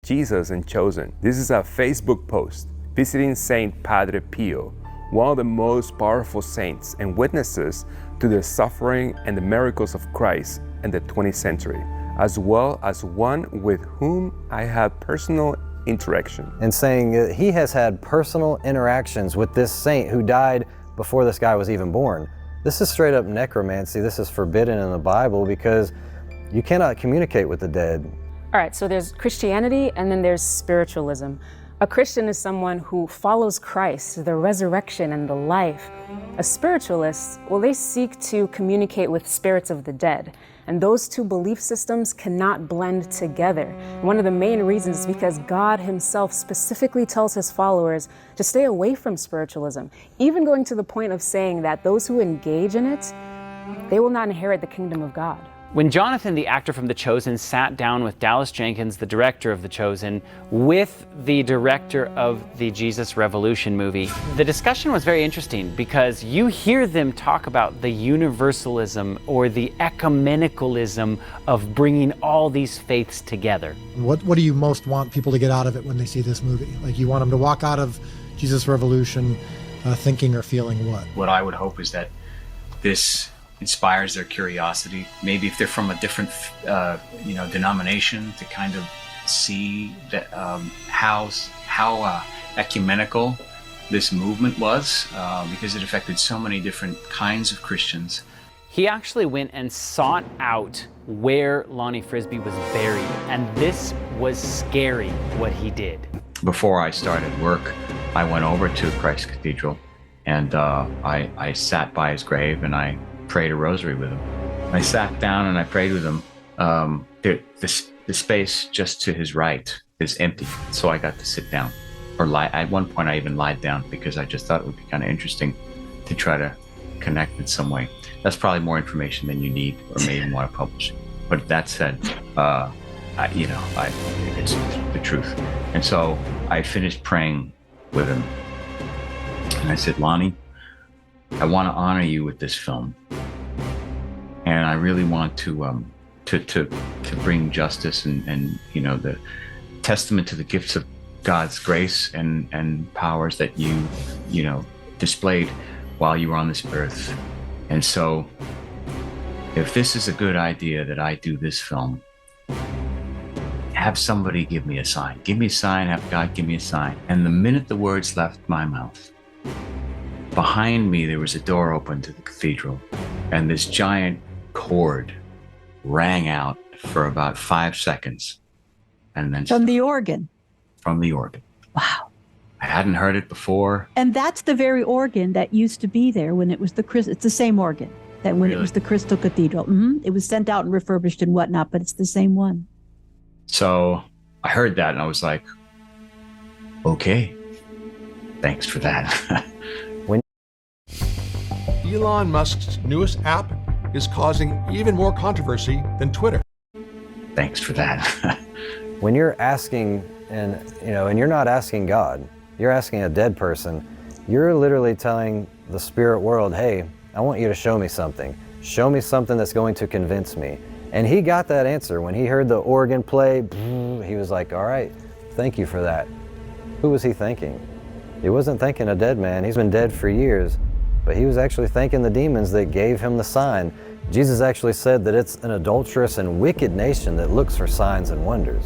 Jesus and Chosen. This is a Facebook post visiting Saint Padre Pio, one of the most powerful saints and witnesses to the suffering and the miracles of Christ in the 20th century, as well as one with whom I have personal interaction. And saying that he has had personal interactions with this saint who died before this guy was even born. This is straight up necromancy. This is forbidden in the Bible because you cannot communicate with the dead. All right, so there's Christianity and then there's spiritualism. A Christian is someone who follows Christ, the resurrection and the life. A spiritualist, well, they seek to communicate with spirits of the dead. And those two belief systems cannot blend together. One of the main reasons is because God himself specifically tells his followers to stay away from spiritualism, even going to the point of saying that those who engage in it, they will not inherit the kingdom of God. When Jonathan, the actor from The Chosen, sat down with Dallas Jenkins, the director of The Chosen, with the director of the Jesus Revolution movie, the discussion was very interesting because you hear them talk about the universalism or the ecumenicalism of bringing all these faiths together. What do you most want people to get out of it when they see this movie? Like, you want them to walk out of Jesus Revolution thinking or feeling what? What I would hope is that this inspires their curiosity. Maybe if they're from a different, denomination, to kind of see that how ecumenical this movement was, because it affected so many different kinds of Christians. He actually went and sought out where Lonnie Frisbee was buried, and this was scary what he did. Before I started work, I went over to Christ Cathedral, and I sat by his grave and I prayed a rosary with him. I sat down and I prayed with him. The space just to his right is empty, so I got to sit down. Or lie. At one point I even lied down because I just thought it would be kind of interesting to try to connect in some way. That's probably more information than you need or may even want to publish. But that said, it's the truth. And so I finished praying with him, and I said, Lonnie, I want to honor you with this film, and I really want to bring justice and the testament to the gifts of God's grace and powers that you displayed while you were on this earth. And so, if this is a good idea that I do this film, have somebody give me a sign. Give me a sign. Have God give me a sign. And the minute the words left my mouth, behind me, there was a door open to the cathedral, and this giant cord rang out for about 5 seconds. And then from the organ? From the organ. Wow. I hadn't heard it before. And that's the very organ that used to be there when it was it's the same organ that when It was the Crystal Cathedral. It was sent out and refurbished and whatnot, but it's the same one. So I heard that and I was like, okay, thanks for that. Elon Musk's newest app is causing even more controversy than Twitter. Thanks for that. When you're asking, and you're not asking God, you're asking a dead person, you're literally telling the spirit world, hey, I want you to show me something. Show me something that's going to convince me. And he got that answer. When he heard the organ play, he was like, all right, thank you for that. Who was he thanking? He wasn't thanking a dead man. He's been dead for years. But he was actually thanking the demons that gave him the sign. Jesus actually said that it's an adulterous and wicked nation that looks for signs and wonders.